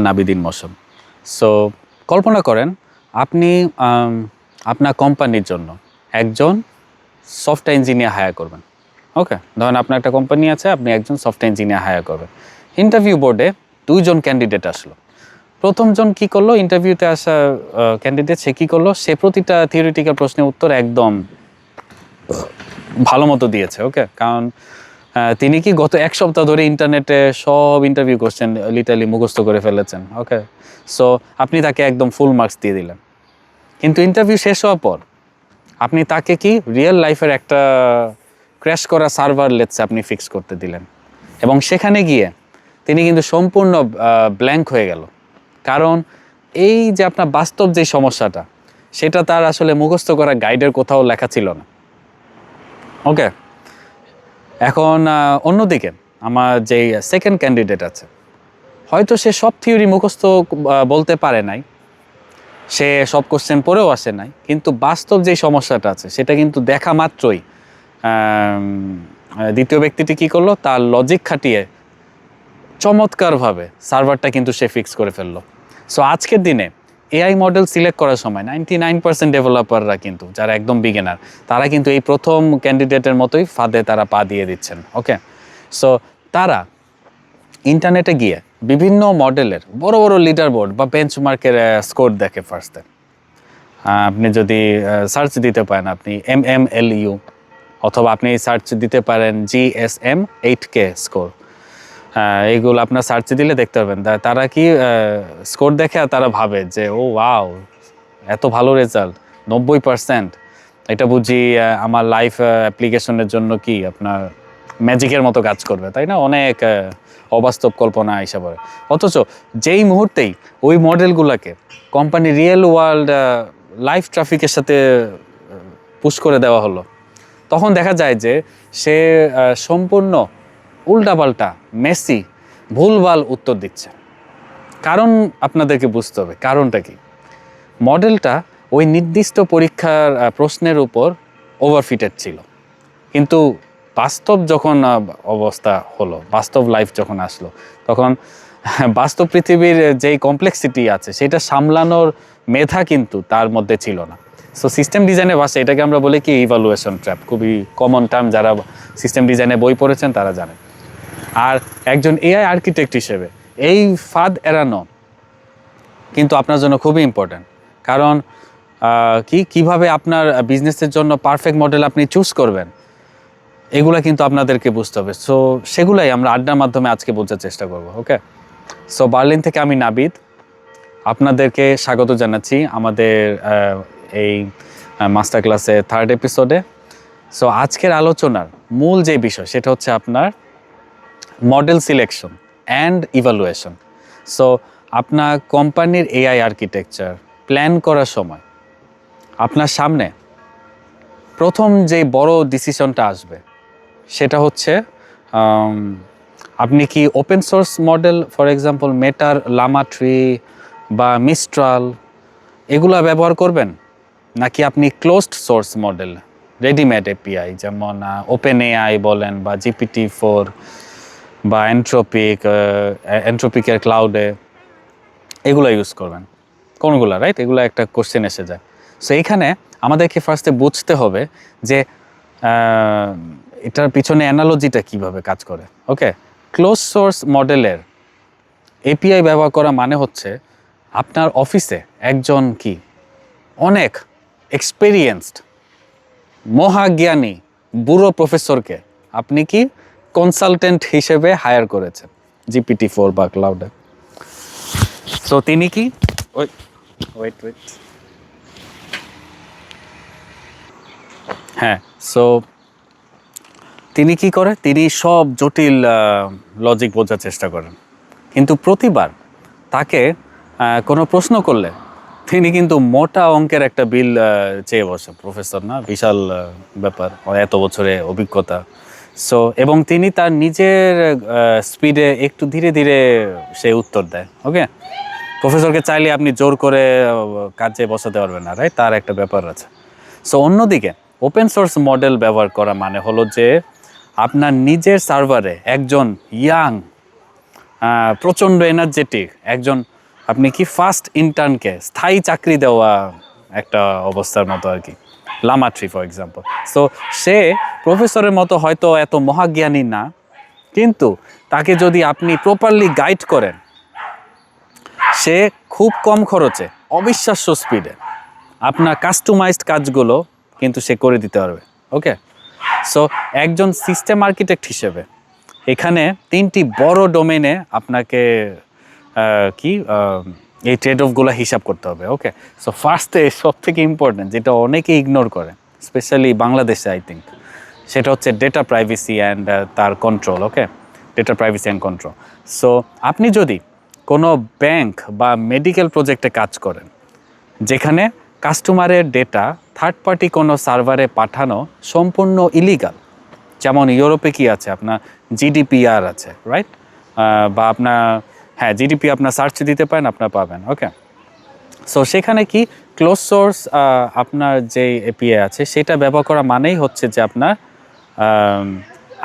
নাবিদিন মৌসুম। সো কল্পনা করেন আপনি আপনার কোম্পানির জন্য একজন সফটওয়্যার ইঞ্জিনিয়ার হায়ার করবেন। ওকে, ধরেন আপনার একটা কোম্পানি আছে, আপনি একজন সফটওয়্যার ইঞ্জিনিয়ার হায়ার করবেন। ইন্টারভিউ বোর্ডে দুইজন ক্যান্ডিডেট আসলো। প্রথমজন কি করলো, ইন্টারভিউতে আসা ক্যান্ডিডেট, সে কী করলো, সে প্রতিটা থিওরিটিক্যাল প্রশ্নের উত্তর একদম ভালো মতো দিয়েছে। ওকে, কারণ তিনি কি গত এক সপ্তাহ ধরে ইন্টারনেটে সব ইন্টারভিউ কোশ্চেন লিটারালি মুখস্থ করে ফেলেছেন। ওকে, সো আপনি তাকে একদম ফুল মার্কস দিয়ে দিলেন। কিন্তু ইন্টারভিউ শেষ হওয়ার পর আপনি তাকে কি রিয়েল লাইফের একটা ক্র্যাশ করা সার্ভার লেটসে আপনি ফিক্স করতে দিলেন, এবং সেখানে গিয়ে তিনি কিন্তু সম্পূর্ণ ব্ল্যাঙ্ক হয়ে গেল। কারণ এই যে আপনার বাস্তব যে সমস্যাটা, সেটা তার আসলে মুখস্থ করা গাইডের কোথাও লেখা ছিল না। ওকে, এখন অন্যদিকে আমার যেই সেকেন্ড ক্যান্ডিডেট আছে, হয়তো সে সব থিওরি মুখস্থ বলতে পারে নাই, সে সব কোশ্চেন পড়েও আসে নাই, কিন্তু বাস্তব যেই সমস্যাটা আছে সেটা কিন্তু দেখা মাত্রই দ্বিতীয় ব্যক্তিটি কী করলো, তার লজিক খাটিয়ে চমৎকারভাবে সার্ভারটা কিন্তু সে ফিক্স করে ফেললো। সো আজকের দিনে এআই মডেল সিলেক্ট করার সময় 99% ডেভেলপাররা কিন্তু, যারা একদম বিগিনার, তারা কিন্তু এই প্রথম ক্যান্ডিডেটের মতোই ফাঁদে তারা পা দিয়ে দিচ্ছেন। ওকে, সো তারা ইন্টারনেটে গিয়ে বিভিন্ন মডেলের বড় বড় লিডার বোর্ড বা বেঞ্চমার্কের স্কোর দেখে ফার্স্টে। আপনি যদি সার্চ দিতে পারেন আপনি MMLU, অথবা আপনি সার্চ দিতে পারেন GSM 8K স্কোর, এইগুলো আপনার সার্চে দিলে দেখতে পারবেন। তারা কি স্কোর দেখে আর তারা ভাবে যে ও ওয়াও, এত ভালো রেজাল্ট, 90%, এটা বুঝি আমার লাইফ অ্যাপ্লিকেশনের জন্য কি আপনার ম্যাজিকের মতো কাজ করবে, তাই না? অনেক অবাস্তব কল্পনা হিসাবে। অথচ যেই মুহূর্তেই ওই মডেলগুলোকে কোম্পানি রিয়েল ওয়ার্ল্ড লাইফ ট্রাফিকের সাথে পুশ করে দেওয়া হলো, তখন দেখা যায় যে সে সম্পূর্ণ উল্টাপাল্টা মেসি ভুলভাল উত্তর দিচ্ছে। কারণ আপনাদেরকে বুঝতে হবে কারণটা কি। মডেলটা ওই নির্দিষ্ট পরীক্ষার প্রশ্নের উপর ওভারফিটেড ছিল, কিন্তু বাস্তব যখন অবস্থা হলো, বাস্তব লাইফ যখন আসলো, তখন বাস্তব পৃথিবীর যেই কমপ্লেক্সিটি আছে সেটা সামলানোর মেধা কিন্তু তার মধ্যে ছিল না। সো সিস্টেম ডিজাইনের ভাষায় এটাকে আমরা বলি কি ইভালুয়েশন ট্র্যাপ, খুবই কমন টার্ম, যারা সিস্টেম ডিজাইনে বই পড়েছেন তারা জানেন। আর একজন এআই আর্কিটেক্ট হিসেবে এই ফাঁদ কিন্তু আপনার জন্য খুবই ইম্পর্ট্যান্ট। কারণ কিভাবে আপনার বিজনেসের জন্য পারফেক্ট মডেল আপনি চুজ করবেন, এগুলা কিন্তু আপনাদেরকে বুঝতে হবে। সো সেগুলাই আমরা আড্ডার মাধ্যমে আজকে বোঝার চেষ্টা করব। ওকে, সো বার্লিন থেকে আমি নাবিদ, আপনাদেরকে স্বাগত জানাচ্ছি আমাদের এই মাস্টার ক্লাসে 3rd এপিসোডে। সো আজকের আলোচনার মূল যে বিষয় সেটা হচ্ছে আপনার model selection and evaluation. So আপনার কোম্পানির এআই আর্কিটেকচার প্ল্যান করার সময় আপনার সামনে প্রথম যে বড় ডিসিশনটা আসবে সেটা হচ্ছে আপনি কি open source model, for example মেটার লামা 3 বা মিস্ট্রাল, এগুলা ব্যবহার করবেন, নাকি আপনি closed source model readymade API যেমন ওপেন এআই বলেন বা GPT-4 বা এন্ট্রপিকের ক্লাউডে, এগুলো ইউজ করবেন কোনগুলো, রাইট? এগুলো একটা কোশ্চেন এসে যায়। সো এইখানে আমাদেরকে ফার্স্টে বুঝতে হবে যে এটার পিছনে অ্যানালজিটা কিভাবে কাজ করে। ওকে, ক্লোজ সোর্স মডেলের এপিআই ব্যবহার করা মানে হচ্ছে আপনার অফিসে একজন কি অনেক এক্সপেরিয়েন্সড মহাজ্ঞানী বুড়ো প্রফেসরকে আপনি কি কনসালটেন্ট হিসেবে হায়ার করেছেন GPT-4 বা ক্লাউডে। সো তিনি কি সো তিনি কি করে, তিনি সব জটিল লজিক বোঝার চেষ্টা করেন, কিন্তু প্রতিবার তাকে কোনো প্রশ্ন করলে তিনি কিন্তু মোটা অঙ্কের একটা বিল চেয়ে বসে। প্রফেসর না, বিশাল ব্যাপার, এত বছরে অভিজ্ঞতা। সো এবং তিনি তার নিজের স্পিডে একটু ধীরে ধীরে সে উত্তর দেয়। ওকে, প্রফেসরকে চাইলে আপনি জোর করে কাজে বসাতে পারবেন না, রাইট? তার একটা ব্যাপার আছে। সো অন্যদিকে ওপেন সোর্স মডেল ব্যবহার করা মানে হলো যে আপনার নিজের সার্ভারে একজন ইয়াং প্রচণ্ড এনার্জেটিক একজন, আপনি কি ফার্স্ট ইন্টার্নকে স্থায়ী চাকরি দেওয়া একটা অবস্থার মতো আর কি, লামাট্রি ফর এক্সাম্পল। সো সে প্রফেসরের মতো হয়তো এত মহাজ্ঞানী না, কিন্তু তাকে যদি আপনি প্রপারলি গাইড করেন, সে খুব কম খরচে অবিশ্বাস্য স্পিডে আপনার কাস্টমাইজড কাজগুলো কিন্তু সে করে দিতে পারবে। ওকে, সো একজন সিস্টেম আর্কিটেক্ট হিসেবে এখানে 3টি বড় ডোমেনে আপনাকে এই ট্রেড অফগুলো হিসাব করতে হবে। ওকে, সো ফার্স্টে সব থেকে ইম্পর্টেন্ট যেটা অনেকে ইগনোর করে, স্পেশালি বাংলাদেশে আই থিঙ্ক, সেটা হচ্ছে ডেটা প্রাইভেসি অ্যান্ড তার control. Okay, data privacy and control. So আপনি যদি কোনো ব্যাংক বা মেডিকেল প্রজেক্টে কাজ করেন যেখানে কাস্টমারের ডেটা থার্ড পার্টি কোনো সার্ভারে পাঠানো সম্পূর্ণ ইলিগাল, যেমন ইউরোপে কি আছে আপনার জিডিপিআর আছে, রাইট? বা আপনার জিডিপি আপনার সার্চ দিতে পারেন, আপনার পাবেন। ওকে, সো সেখানে কি ক্লোজ সোর্স আপনার যে এপিআই আছে সেটা ব্যবহার করা মানেই হচ্ছে যে আপনার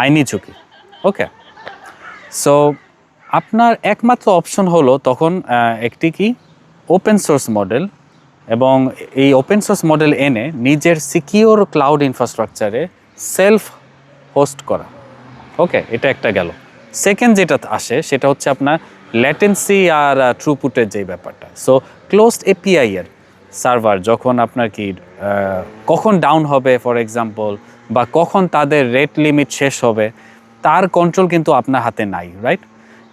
আইনি ঝুঁকি। ওকে, সো আপনার একমাত্র অপশন হলো তখন একটি কি ওপেন সোর্স মডেল, এবং এই ওপেন সোর্স মডেল এনে নিজের সিকিউর ক্লাউড ইনফ্রাস্ট্রাকচারে সেলফ হোস্ট করা। ওকে, এটা একটা গেল। সেকেন্ড যেটা আসে সেটা হচ্ছে আপনার ল্যাটেন্সি আর থ্রুপুটের যেই ব্যাপারটা। সো ক্লোজড এপিআই এর সার্ভার যখন আপনার কি কখন ডাউন হবে ফর এক্সাম্পল, বা কখন তাদের রেট লিমিট শেষ হবে, তার কন্ট্রোল কিন্তু আপনার হাতে নাই, রাইট?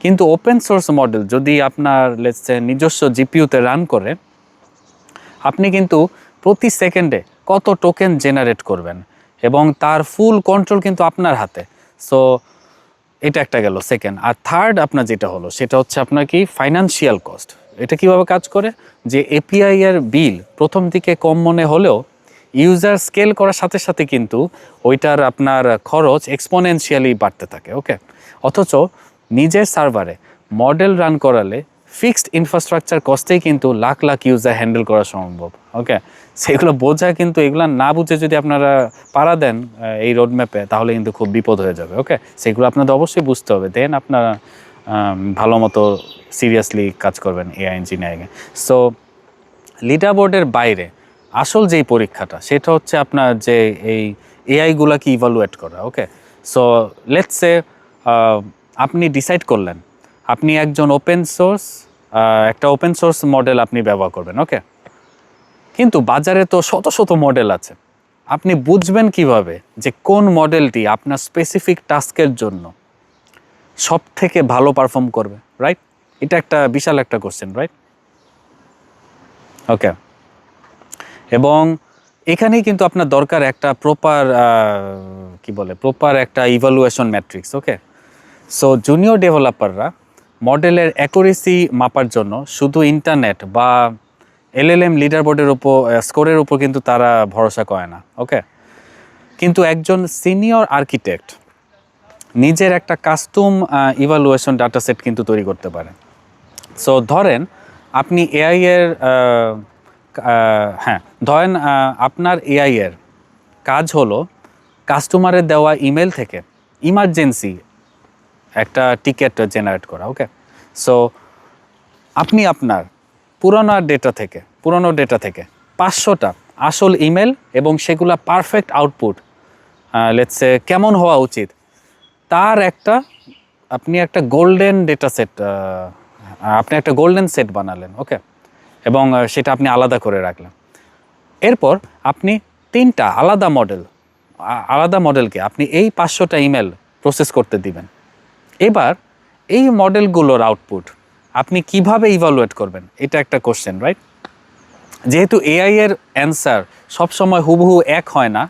কিন্তু ওপেন সোর্স মডেল যদি আপনার লেটস সে নিজস্ব জিপিইউতে রান করে, আপনি কিন্তু প্রতি সেকেন্ডে কত টোকেন জেনারেট করবেন এবং তার ফুল কন্ট্রোল কিন্তু আপনার হাতে। সো এটা একটা গেল সেকেন্ড। আর থার্ড আপনার যেটা হলো সেটা হচ্ছে আপনার কি ফাইন্যান্সিয়াল কস্ট। এটা কিভাবে কাজ করে, যে এপিআই এর বিল প্রথম দিকে কম মনে হলেও ইউজার স্কেল করার সাথে সাথে কিন্তু ওইটার আপনার খরচ এক্সপোনেনশিয়ালি বাড়তে থাকে। ওকে, অথচ নিজের সার্ভারে মডেল রান করালে ফিক্সড ইনফ্রাস্ট্রাকচার কস্টেই কিন্তু লাখ লাখ ইউজার হ্যান্ডেল করা সম্ভব। ওকে, সেগুলো বোঝা কিন্তু এগুলো না বুঝে যদি আপনারা পাড়া দেন এই রোডম্যাপে, তাহলে কিন্তু খুব বিপদ হয়ে যাবে। ওকে, সেগুলো আপনাদের অবশ্যই বুঝতে হবে, দেন আপনারা ভালো মতো সিরিয়াসলি কাজ করবেন এআই ইঞ্জিনিয়ারিংয়ে। সো লিডার বোর্ডের বাইরে আসল যেই পরীক্ষাটা সেটা হচ্ছে আপনার যে এই এআইগুলোকে ইভালুয়েট করা। ওকে, সো লেটস সে আপনি ডিসাইড করলেন আপনি একজন একটা ওপেন সোর্স মডেল আপনি ব্যবহার করবেন। ওকে, কিন্তু বাজারে তো শত শত মডেল আছে, আপনি বুঝবেন কিভাবে যে কোন মডেলটি আপনার স্পেসিফিক টাস্কের জন্য সব থেকে ভালো পারফর্ম করবে, রাইট? এটা একটা বিশাল একটা কোশ্চেন, রাইট? ওকে, এবং এখানেই কিন্তু আপনার দরকার একটা প্রপার একটা ইভালুয়েশন ম্যাট্রিক্স। ওকে, সো জুনিয়র ডেভেলপাররা মডেলের অ্যাকুরেসি মাপার জন্য শুধু ইন্টারনেট বা এলএলএম লিডার বোর্ডের উপর স্কোরের উপর কিন্তু তারা ভরসা করে না। ওকে, কিন্তু একজন সিনিয়র আর্কিটেক্ট নিজের একটা কাস্টম ইভালুয়েশন ডাটা সেট কিন্তু তৈরি করতে পারে। সো ধরেন আপনি এআই এর ধরেন আপনার এআই এর কাজ হলো কাস্টমারের দেওয়া ইমেল থেকে ইমার্জেন্সি একটা টিকেট জেনারেট করা। ওকে, সো আপনি আপনার পুরনো ডেটা থেকে 500টা আসল ইমেল এবং সেগুলা পারফেক্ট আউটপুট লেটস সে কেমন হওয়া উচিত তার আপনি একটা গোল্ডেন সেট বানালেন। ওকে, এবং সেটা আপনি আলাদা করে রাখলেন। এরপর আপনি 3টা আলাদা মডেলকে আপনি এই 500টা ইমেল প্রসেস করতে দিবেন। এবার এই মডেলগুলোর আউটপুট আপনি কিভাবে ইভালুয়েট করবেন, এটা একটা কোশ্চেন, রাইট? যেহেতু এআই এর অ্যান্সার সবসময় হুবহু এক হয় না,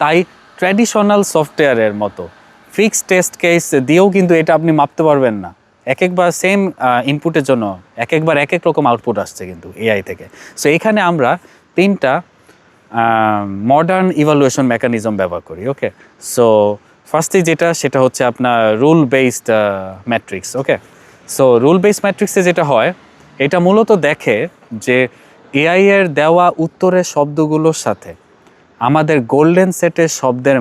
তাই ট্র্যাডিশনাল সফটওয়্যারের মতো ফিক্সড টেস্ট কেস দিয়েও কিন্তু এটা আপনি মাপতে পারবেন না। একবার সেম ইনপুটের জন্য একবার এক রকম আউটপুট আসছে কিন্তু এআই থেকে। সো এখানে আমরা 3টা মডার্ন ইভালুয়েশন মেকানিজম ব্যবহার করি। ওকে, সো ফার্স্টে সেটা হচ্ছে আপনার রুল বেসড ম্যাট্রিক্স। ওকে, সো রুল বেসড ম্যাট্রিক্সে যেটা হয়, এটা মূলত দেখে যে এআই এর দেওয়া উত্তরের শব্দগুলোর সাথে আমাদের গোল্ডেন সেটের শব্দের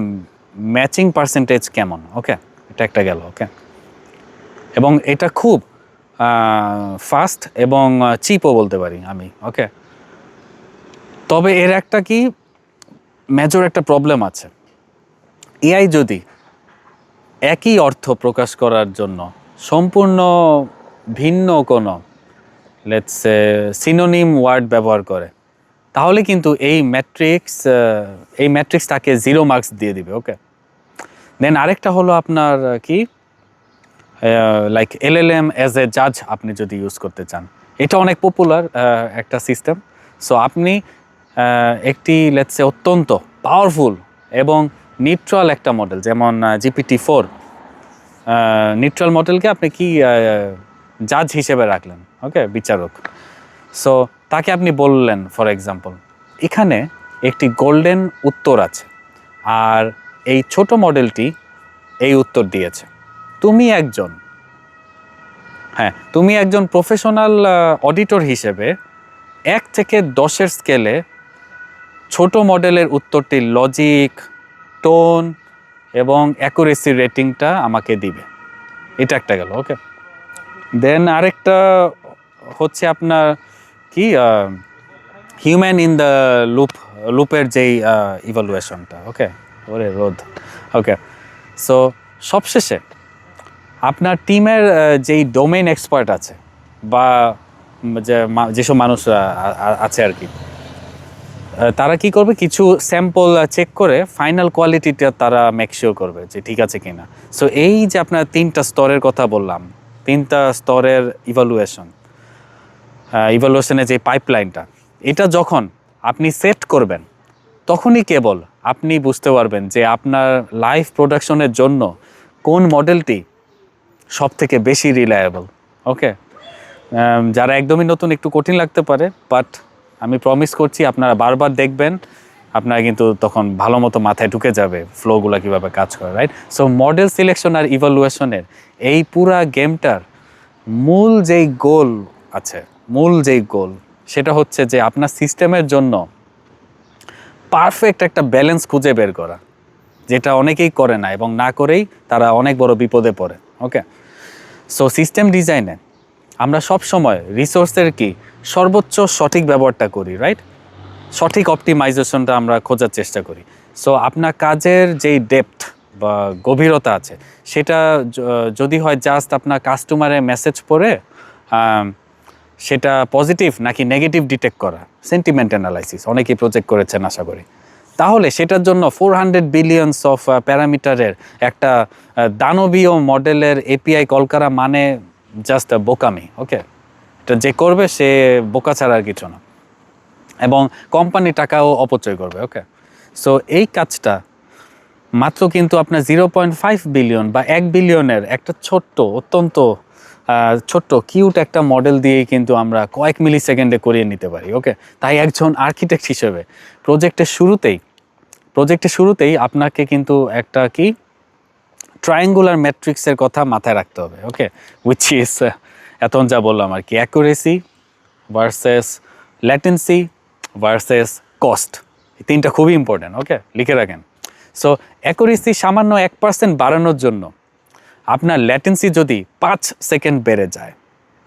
ম্যাচিং পার্সেন্টেজ কেমন। ওকে, এটা একটা গেল। ওকে, এবং এটা খুব ফাস্ট এবং চিপও বলতে পারি আমি। ওকে, তবে এর একটা কি মেজর একটা প্রবলেম আছে। এআই যদি একই অর্থ প্রকাশ করার জন্য সম্পূর্ণ ভিন্ন কোনো লেটস সে সিনোনিম ওয়ার্ড ব্যবহার করে, তাহলে কিন্তু এই ম্যাট্রিক্স তাকে 0 মার্কস দিয়ে দিবে। ওকে, দেন আরেকটা হলো আপনার কি লাইক এলএলএম অ্যাজ এ জাজ আপনি যদি ইউজ করতে চান, এটা অনেক পপুলার একটা সিস্টেম। সো আপনি একটি লেটস সে অত্যন্ত পাওয়ারফুল এবং নিউট্রাল একটা মডেল, যেমন GPT-4 নিউট্রাল মডেলকে আপনি কি জাজ হিসেবে রাখলেন, ওকে, বিচারক। সো তাকে আপনি বললেন ফর এক্সাম্পল, এখানে একটি গোল্ডেন উত্তর আছে, আর এই ছোট মডেলটি এই উত্তর দিয়েছে। তুমি একজন প্রফেশনাল অডিটর হিসেবে 1 থেকে 10-এর স্কেলে ছোট মডেলের উত্তরটির লজিক, টোন এবং অ্যাকুরেসি রেটিংটা আমাকে দিবে। এটা একটা গেল। ওকে, দেন আরেকটা হচ্ছে আপনার কি হিউম্যান ইন দ্য লুপের যেই ইভালুয়েশনটা। ওকে, ওরে রোদ। ওকে, সো সবশেষে আপনার টিমের যেই ডোমেইন এক্সপার্ট আছে বা যেসব মানুষ আছে আর কি, তারা কি করবে, কিছু স্যাম্পল চেক করে ফাইনাল কোয়ালিটিটা তারা মেকশিওর করবে যে ঠিক আছে কিনা। সো এই যে আপনার 3টা স্তরের কথা বললাম, 3টা স্তরের ইভালুয়েশনের যে পাইপলাইনটা, এটা যখন আপনি সেট করবেন, তখনই কেবল আপনি বুঝতে পারবেন যে আপনার লাইভ প্রোডাকশনের জন্য কোন মডেলটি সব থেকে বেশি রিলায়েবল। ওকে, যারা একদমই নতুন একটু কঠিন লাগতে পারে, বাট আমি প্রমিস করছি আপনারা বারবার দেখবেন, আপনারা কিন্তু তখন ভালো মতো মাথায় ঢুকে যাবে ফ্লোগুলো কীভাবে কাজ করে, রাইট? সো মডেল সিলেকশন আর ইভালুয়েশনের এই পুরা গেমটার মূল যেই গোল আছে, সেটা হচ্ছে যে আপনার সিস্টেমের জন্য পারফেক্ট একটা ব্যালেন্স খুঁজে বের করা, যেটা অনেকেই করে না, এবং না করেই তারা অনেক বড় বিপদে পড়ে। ওকে, সো সিস্টেম ডিজাইনে আমরা সব সময় রিসোর্সের কি সর্বোচ্চ সঠিক ব্যবহারটা করি, রাইট? সঠিক অপটিমাইজেশনটা আমরা খোঁজার চেষ্টা করি। সো আপনার কাজের যেই ডেপথ বা গভীরতা আছে, সেটা যদি হয় জাস্ট আপনার কাস্টমারের মেসেজ পড়ে সেটা পজিটিভ নাকি নেগেটিভ ডিটেক্ট করা, সেন্টিমেন্ট অ্যানালাইসিস অনেকেই প্রজেক্ট করেছেন আশা করি, তাহলে সেটার জন্য 400 বিলিয়নস অফ প্যারামিটারের একটা দানবীয় মডেলের এপিআই কল করা মানে জাস্ট বোকামি। ওকে, এটা যে করবে সে বোকা ছাড়া আর কিছু না, এবং কোম্পানি টাকাও অপচয় করবে। ওকে, সো এই কাজটা মাত্র কিন্তু আপনার 0.5 বিলিয়ন বা 1 বিলিয়নের একটা অত্যন্ত ছোট্ট কিউট একটা মডেল দিয়েই কিন্তু আমরা কয়েক মিলি সেকেন্ডে করিয়ে নিতে পারি। ওকে, তাই একজন আর্কিটেক্ট হিসেবে প্রজেক্টের শুরুতেই আপনাকে কিন্তু একটা কি ট্রায়াঙ্গুলার ম্যাট্রিক্সের কথা মাথায় রাখতে হবে। ওকে, উইচ ইজ এখন যা বললাম আর কি, accuracy versus latency versus cost, এই 3টা খুবই ইম্পর্ট্যান্ট। ওকে, লিখে রাখেন। সো অ্যাকুরেসি সামান্য 1% বাড়ানোর জন্য আপনার ল্যাটেন্সি যদি 5 সেকেন্ড বেড়ে যায়,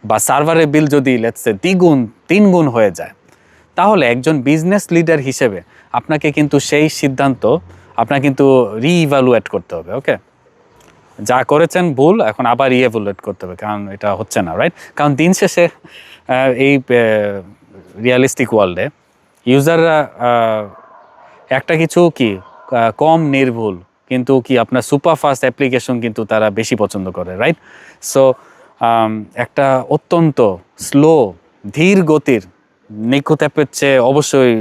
বা সার্ভারের বিল যদি লেটস সে 3 গুণ হয়ে যায়, তাহলে একজন বিজনেস লিডার হিসেবে আপনাকে কিন্তু সেই সিদ্ধান্ত আপনাকে কিন্তু রিইভ্যালুয়েট করতে হবে। ওকে, যা করেছেন ভুল, এখন আবার রিইভ্যালুয়েট করতে হবে, কারণ এটা হচ্ছে না, রাইট? কারণ দিন শেষে এই রিয়ালিস্টিক ওয়ার্ল্ডে ইউজাররা একটা কিছু কি কম নির্ভুল কিন্তু কি আপনার সুপারফাস্ট অ্যাপ্লিকেশন কিন্তু তারা বেশি পছন্দ করে, রাইট? সো একটা অত্যন্ত স্লো ধীর গতির নিখুঁত অ্যাপের চেয়ে অবশ্যই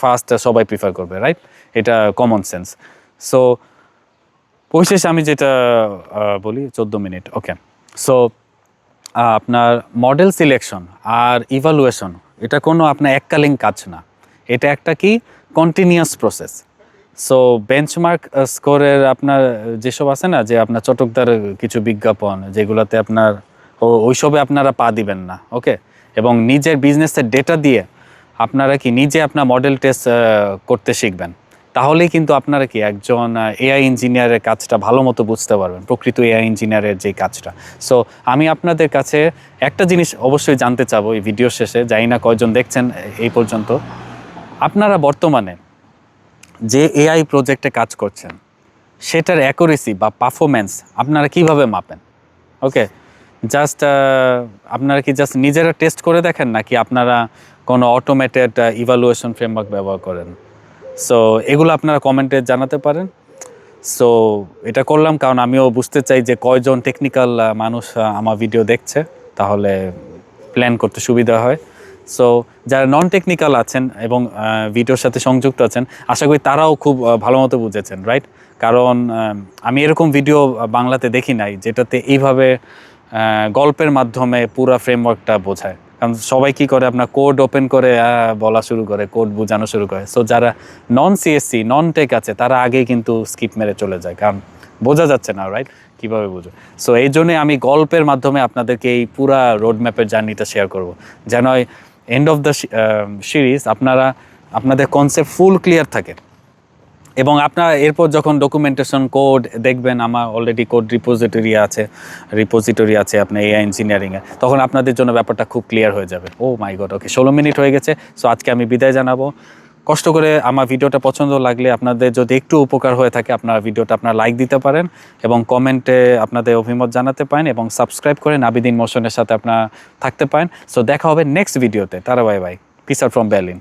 ফাস্ট সবাই প্রিফার করবে, রাইট? এটা কমন সেন্স। সো পরিশেষে আমি যেটা বলি 14 মিনিট। ওকে, সো আপনার মডেল সিলেকশন আর ইভালুয়েশন এটা কোনো আপনার এককালীন কাজ না, এটা একটা কি কন্টিনিউয়াস প্রসেস। সো বেঞ্চমার্ক স্কোরের আপনার যেসব আছে না, যে আপনার চটকদার কিছু বিজ্ঞাপন যেগুলোতে আপনার ওইসবে আপনারা পা দিবেন না। ওকে, এবং নিজের বিজনেসের ডেটা দিয়ে আপনারা কি নিজে আপনার মডেল টেস্ট করতে শিখবেন, তাহলেই কিন্তু আপনারা কি একজন এআই ইঞ্জিনিয়ারের কাজটা ভালো মতো বুঝতে পারবেন, প্রকৃত এআই ইঞ্জিনিয়ারের যে কাজটা। সো আমি আপনাদের কাছে একটা জিনিস অবশ্যই জানতে চাবো এই ভিডিও শেষে, জানি না কয়জন দেখছেন এই পর্যন্ত, আপনারা বর্তমানে যে এআই প্রজেক্টে কাজ করছেন সেটার অ্যাকুরেসি বা পারফরমেন্স আপনারা কিভাবে মাপেন? ওকে, জাস্ট আপনারা কি জাস্ট নিজেরা টেস্ট করে দেখেন, নাকি আপনারা কোনো অটোমেটেড ইভালুয়েশন ফ্রেমওয়ার্ক ব্যবহার করেন? সো এগুলো আপনারা কমেন্টে জানাতে পারেন। সো এটা করলাম কারণ আমিও বুঝতে চাই যে কয়জন টেকনিক্যাল মানুষ আমার ভিডিও দেখছে, তাহলে প্ল্যান করতে সুবিধা হয়। সো যারা নন টেকনিক্যাল আছেন এবং ভিডিওর সাথে সংযুক্ত আছেন, আশা করি তারাও খুব ভালো মতো বুঝেছেন, রাইট? কারণ আমি এরকম ভিডিও বাংলাতে দেখি নাই যেটাতে এইভাবে গল্পের মাধ্যমে পুরো ফ্রেমওয়ার্কটা বোঝায়। কারণ সবাই কী করে, আপনার কোড ওপেন করে বলা শুরু করে, কোড বোঝানো শুরু করে। সো যারা নন সিএসসি নন টেক আছে তারা আগেই কিন্তু স্কিপ মেরে চলে যায়, কারণ বোঝা যাচ্ছে না, রাইট? কীভাবে বুঝো। সো এই জন্যে আমি গল্পের মাধ্যমে আপনাদেরকে এই পুরা রোড ম্যাপের জার্নিটা শেয়ার করব, যেন এন্ড অফ দ্য সিরিজ আপনাদের কনসেপ্ট ফুল ক্লিয়ার থাকে। এবং আপনারা এরপর যখন ডকুমেন্টেশন কোড দেখবেন, আমার অলরেডি কোড রিপোজিটরি আছে আপনার এআই ইঞ্জিনিয়ারিংয়ে, তখন আপনাদের জন্য ব্যাপারটা খুব ক্লিয়ার হয়ে যাবে। ও মাই গড, ওকে 16 মিনিট হয়ে গেছে। সো আজকে আমি বিদায় জানাবো। কষ্ট করে আমার ভিডিওটা পছন্দ লাগলে, আপনাদের যদি একটু উপকার হয়ে থাকে, আপনারা ভিডিওটা আপনারা লাইক দিতে পারেন এবং কমেন্টে আপনাদের অভিমত জানাতে পারেন এবং সাবস্ক্রাইব করে নাবিদিন মোশনের সাথে আপনারা থাকতে পারেন। সো দেখা হবে নেক্সট ভিডিওতে। তারা bye bye, piece out from Berlin.